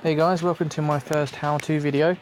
Hey guys, welcome to my first how-to video.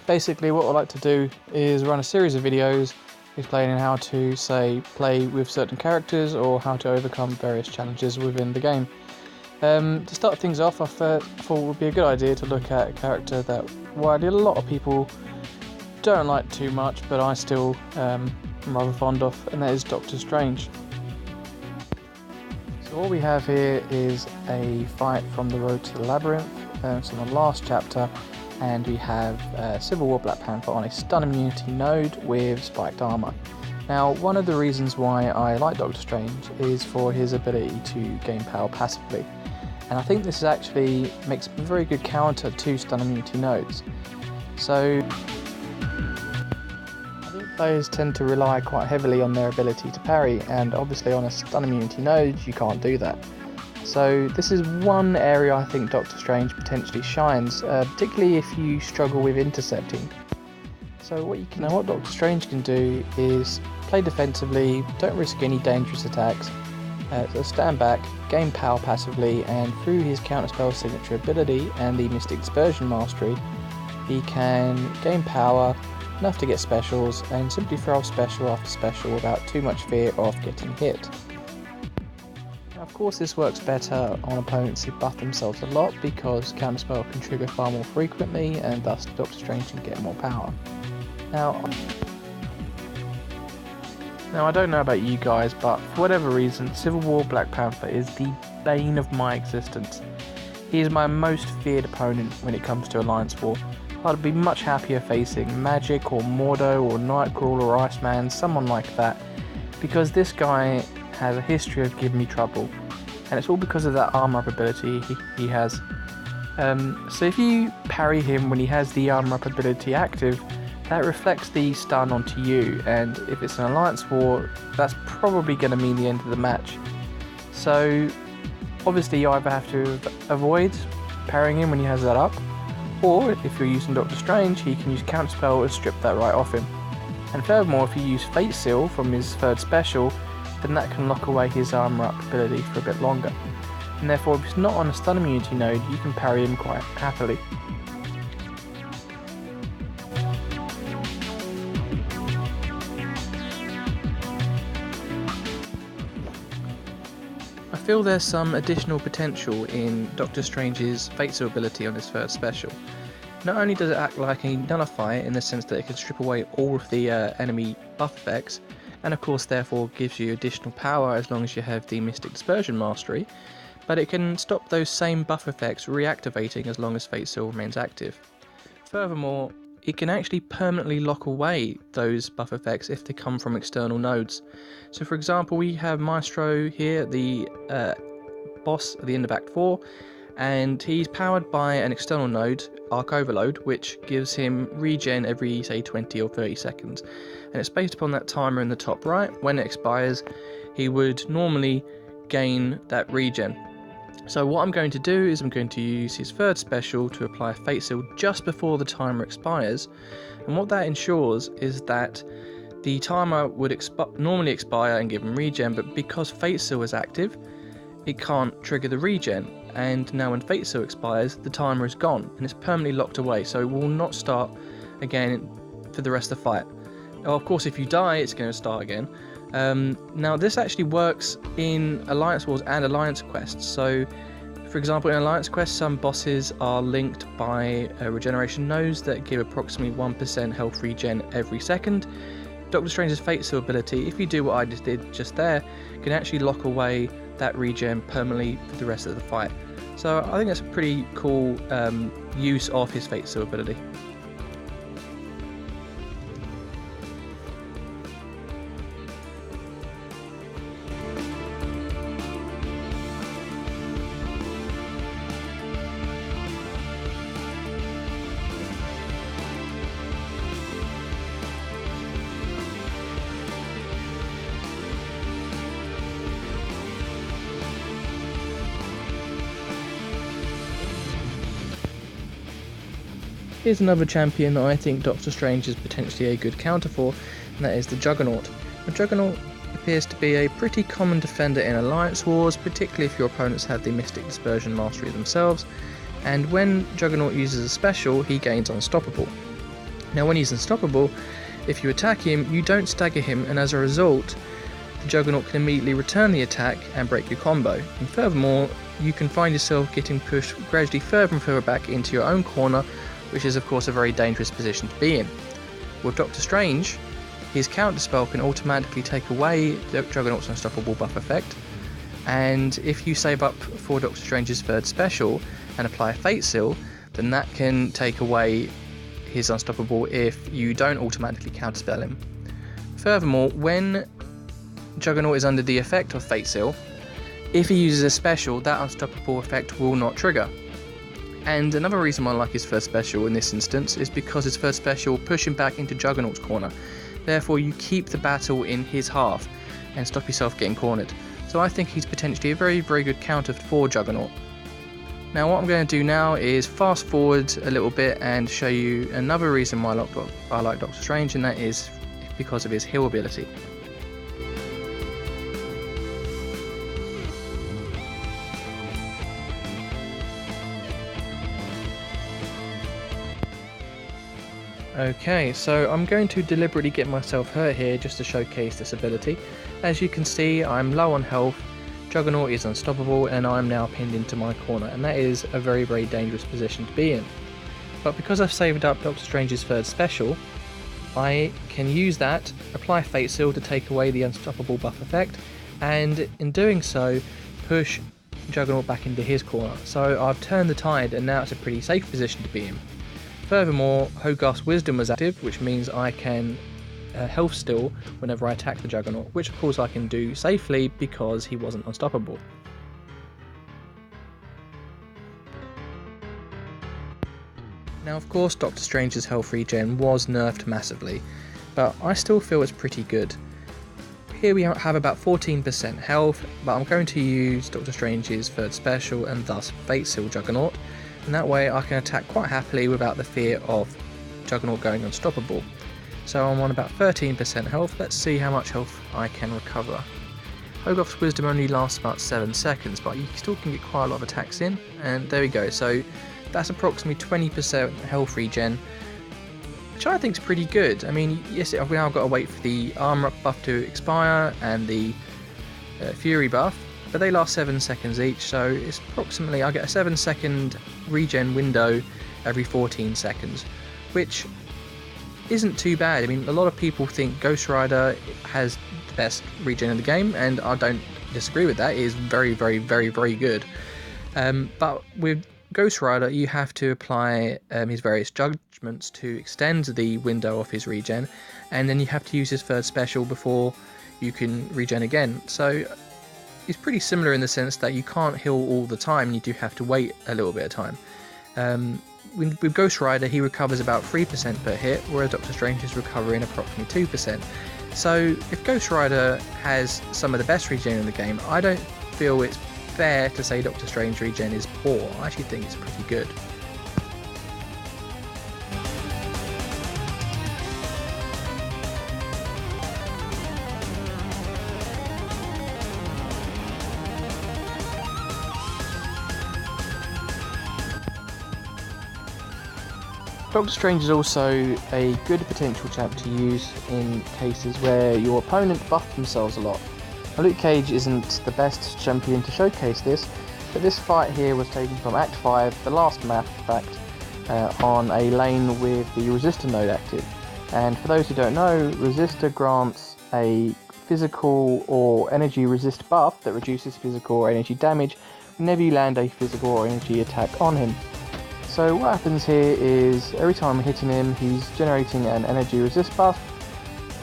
Basically what I'd like to do is run a series of videos explaining how to, say, play with certain characters or how to overcome various challenges within the game. To start things off, I thought it would be a good idea to look at a character that while a lot of people don't like too much, but I still am rather fond of, and that is Doctor Strange. So what we have here is a fight from the Road to the Labyrinth. So in the last chapter, and we have Civil War Black Panther on a stun immunity node with spiked armor. Now, one of the reasons why I like Doctor Strange is for his ability to gain power passively, and I think this actually makes a very good counter to stun immunity nodes. So I think players tend to rely quite heavily on their ability to parry, and obviously on a stun immunity node you can't do that. So this is one area I think Doctor Strange potentially shines, particularly if you struggle with intercepting. So what Doctor Strange can do is play defensively, don't risk any dangerous attacks, so stand back, gain power passively, and through his counterspell signature ability and the Mystic Dispersion mastery, he can gain power enough to get specials and simply throw off special after special without too much fear of getting hit. Of course, this works better on opponents who buff themselves a lot because counterspell can trigger far more frequently and thus Doctor Strange can get more power. Now I don't know about you guys, but for whatever reason, Civil War Black Panther is the bane of my existence. He is my most feared opponent when it comes to Alliance War. I'd be much happier facing Magic or Mordo or Nightcrawler or Iceman, someone like that, because this guy has a history of giving me trouble, and it's all because of that armor up ability he has. So if you parry him when he has the armor up ability active, that reflects the stun onto you, and if it's an Alliance War, that's probably going to mean the end of the match. So obviously you either have to avoid parrying him when he has that up, or if you're using Doctor Strange, he can use Counterspell to strip that right off him. And furthermore, if you use Fate Seal from his third special, then that can lock away his armor up ability for a bit longer. And therefore, if he's not on a stun immunity node, you can parry him quite happily. I feel there's some additional potential in Doctor Strange's Fate Seal ability on his third special. Not only does it act like a nullifier in the sense that it can strip away all of the enemy buff effects, and of course therefore gives you additional power as long as you have the Mystic Dispersion mastery, but it can stop those same buff effects reactivating as long as Fate Seal remains active. Furthermore, it can actually permanently lock away those buff effects if they come from external nodes. So for example, we have Maestro here, the boss at the end of Act 4, and he's powered by an external node, Arc Overload, which gives him regen every, say, 20 or 30 seconds. And it's based upon that timer in the top right. When it expires, he would normally gain that regen. So what I'm going to do is I'm going to use his third special to apply a Fate Seal just before the timer expires. And what that ensures is that the timer would normally expire and give him regen, but because Fate Seal is active, it can't trigger the regen. And now when Fate Seal expires, the timer is gone and it's permanently locked away, so it will not start again for the rest of the fight. Now, of course, if you die, it's going to start again. Now this actually works in Alliance Wars and Alliance Quests. So for example, in Alliance Quests, some bosses are linked by regeneration nodes that give approximately 1% health regen every second. Doctor Strange's Fate Seal ability, if you do what I just did just there, can actually lock away that regen permanently for the rest of the fight. So I think that's a pretty cool use of his Fate Seal ability. Here's another champion that I think Doctor Strange is potentially a good counter for, and that is the Juggernaut. The Juggernaut appears to be a pretty common defender in Alliance Wars, particularly if your opponents have the Mystic Dispersion mastery themselves, and when Juggernaut uses a special, he gains Unstoppable. Now when he's Unstoppable, if you attack him, you don't stagger him, and as a result, the Juggernaut can immediately return the attack and break your combo. And furthermore, you can find yourself getting pushed gradually further and further back into your own corner, which is of course a very dangerous position to be in. With Doctor Strange, his counter spell can automatically take away the Juggernaut's Unstoppable buff effect, and if you save up for Doctor Strange's third special and apply a Fate Seal, then that can take away his Unstoppable if you don't automatically counterspell him. Furthermore, when Juggernaut is under the effect of Fate Seal, if he uses a special, that Unstoppable effect will not trigger. And another reason why I like his first special in this instance is because his first special will push him back into Juggernaut's corner. Therefore you keep the battle in his half and stop yourself getting cornered. So I think he's potentially a very, very good counter for Juggernaut. Now what I'm going to do now is fast forward a little bit and show you another reason why I like Doctor Strange, and that is because of his heal ability. Okay, so I'm going to deliberately get myself hurt here just to showcase this ability. As you can see, I'm low on health, Juggernaut is unstoppable, and I'm now pinned into my corner, and that is a very, very dangerous position to be in. But because I've saved up Doctor Strange's third special, I can use that, apply Fate Seal to take away the unstoppable buff effect, and in doing so, push Juggernaut back into his corner. So I've turned the tide, and now it's a pretty safe position to be in. Furthermore, Hogarth's Wisdom was active, which means I can health steal whenever I attack the Juggernaut, which of course I can do safely because he wasn't unstoppable. Now of course Doctor Strange's health regen was nerfed massively, but I still feel it's pretty good. Here we have about 14% health, but I'm going to use Doctor Strange's third special and thus Fate Seal Juggernaut, and that way I can attack quite happily without the fear of Juggernaut going unstoppable. So I'm on about 13% health. Let's see how much health I can recover. Hogarth's Wisdom only lasts about 7 seconds, but you still can get quite a lot of attacks in, and there we go. So that's approximately 20% health regen, which I think is pretty good. I mean, yes, I've now got to wait for the armor buff to expire and the Fury buff, but they last 7 seconds each, so it's approximately, I get a 7-second regen window every 14 seconds, which isn't too bad. I mean, a lot of people think Ghost Rider has the best regen in the game, and I don't disagree with that. It is very, very, very, very good. But with Ghost Rider, you have to apply his various judgments to extend the window of his regen, and then you have to use his third special before you can regen again. So it's pretty similar in the sense that you can't heal all the time, and you do have to wait a little bit of time. With Ghost Rider, he recovers about 3% per hit, whereas Doctor Strange is recovering approximately 2%. So if Ghost Rider has some of the best regen in the game, I don't feel it's fair to say Doctor Strange regen is poor. I actually think it's pretty good. Doctor Strange is also a good potential champ to use in cases where your opponent buffed themselves a lot. Now, Luke Cage isn't the best champion to showcase this, but this fight here was taken from Act 5, the last map in fact, on a lane with the Resistor node active. And for those who don't know, Resistor grants a physical or energy resist buff that reduces physical or energy damage whenever you land a physical or energy attack on him. So what happens here is every time I'm hitting him, he's generating an energy resist buff,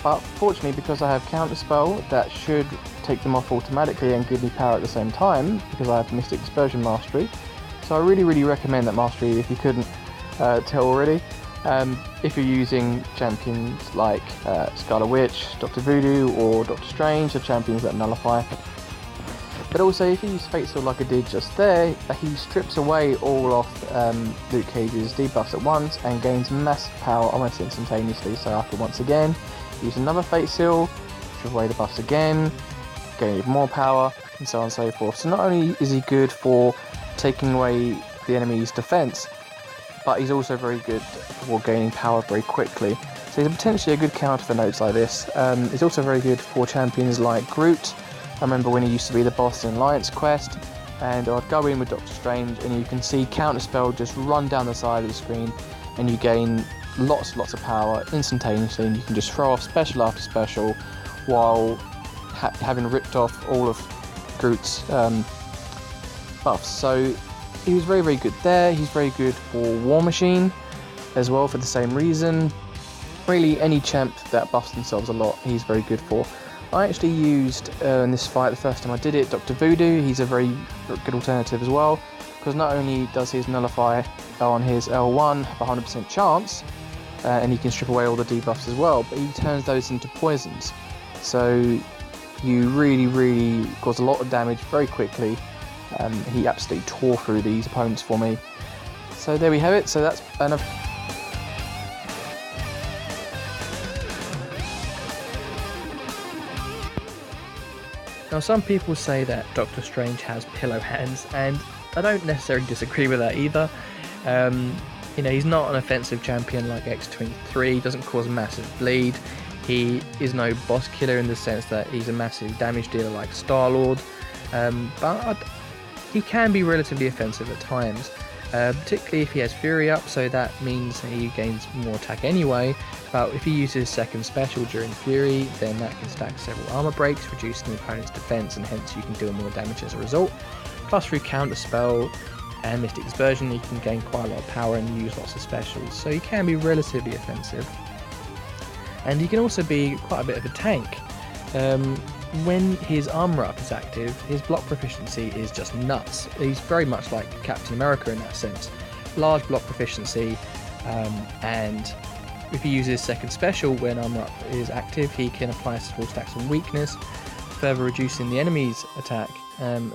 but fortunately because I have counter spell that should take them off automatically and give me power at the same time, because I have Mystic Dispersion Mastery. So I really recommend that mastery if you couldn't tell already. If you're using champions like Scarlet Witch, Dr. Voodoo or Doctor Strange, the champions that nullify. But also, if you use Fate Seal like I did just there, he strips away all of Luke Cage's debuffs at once and gains massive power almost instantaneously. So I can once again use another Fate Seal, strip away the buffs again, gain even more power, and so on and so forth. So not only is he good for taking away the enemy's defense, but he's also very good for gaining power very quickly. So he's potentially a good counter for nodes like this. He's also very good for champions like Groot. I remember when he used to be the boss in Alliance Quest, and I'd go in with Doctor Strange and you can see Counterspell just run down the side of the screen and you gain lots of power instantaneously, and you can just throw off special after special while having ripped off all of Groot's buffs. So he was very good there. He's very good for War Machine as well for the same reason. Really, any champ that buffs themselves a lot, he's very good for. I actually used in this fight the first time I did it, Dr. Voodoo. He's a very good alternative as well, because not only does his nullify on his L1 have a 100% chance, and he can strip away all the debuffs as well, but he turns those into poisons. So you really cause a lot of damage very quickly. He absolutely tore through these opponents for me. So there we have it. So that's enough. Now, some people say that Doctor Strange has pillow hands, and I don't necessarily disagree with that either. You know, he's not an offensive champion like X-23, he doesn't cause massive bleed. He is no boss killer in the sense that he's a massive damage dealer like Star-Lord, but he can be relatively offensive at times, particularly if he has Fury up, so that means he gains more attack anyway. But if he uses second special during Fury, then that can stack several armor breaks, reducing the opponent's defense, and hence you can deal more damage as a result. Plus, through Counter Spell and Mystic Dispersion, you can gain quite a lot of power and use lots of specials, so he can be relatively offensive. And he can also be quite a bit of a tank. When his armor up is active, his block proficiency is just nuts. He's very much like Captain America in that sense. Large block proficiency, and if he uses second special when armor up is active, he can apply full stacks on weakness, further reducing the enemy's attack.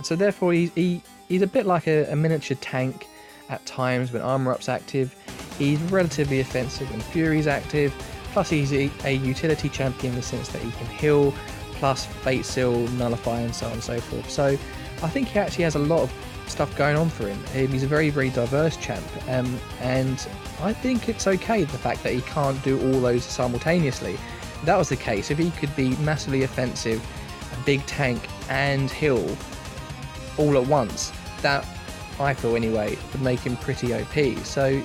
So therefore he's a bit like a miniature tank at times when armor up's active. He's relatively offensive when Fury's active, plus he's a utility champion in the sense that he can heal, plus Fate Seal, Nullify, and so on and so forth. So I think he actually has a lot of stuff going on for him. He's a very diverse champ, and I think it's okay the fact that he can't do all those simultaneously. If that was the case, if he could be massively offensive, a big tank, and heal all at once, that, I feel anyway, would make him pretty OP. So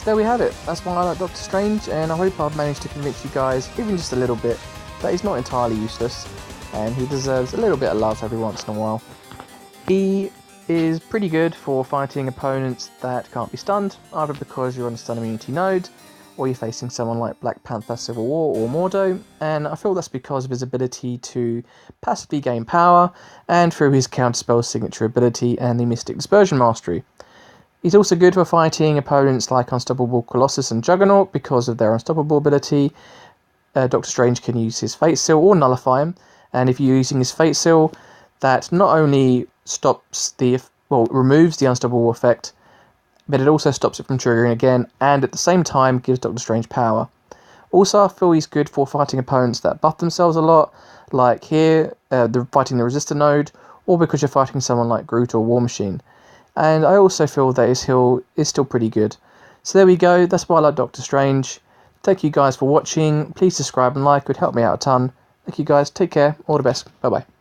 there we have it. That's why I like Doctor Strange, and I hope I've managed to convince you guys, even just a little bit, that he's not entirely useless, and he deserves a little bit of love every once in a while. He is pretty good for fighting opponents that can't be stunned, either because you're on a stun immunity node, or you're facing someone like Black Panther, Civil War, or Mordo, and I feel that's because of his ability to passively gain power, and through his counterspell signature ability and the Mystic Dispersion mastery. He's also good for fighting opponents like Unstoppable Colossus and Juggernaut because of their unstoppable ability. Doctor Strange can use his Fate Seal or Nullify him, and if you're using his Fate Seal, that not only removes the unstoppable effect, but it also stops it from triggering again, and at the same time gives Doctor Strange power. Also, I feel he's good for fighting opponents that buff themselves a lot, like here, fighting the Resistor node, or because you're fighting someone like Groot or War Machine. And I also feel that his heal is still pretty good. So there we go, that's why I like Doctor Strange. Thank you guys for watching, please subscribe and like, it would help me out a ton. Thank you guys, take care, all the best, bye bye.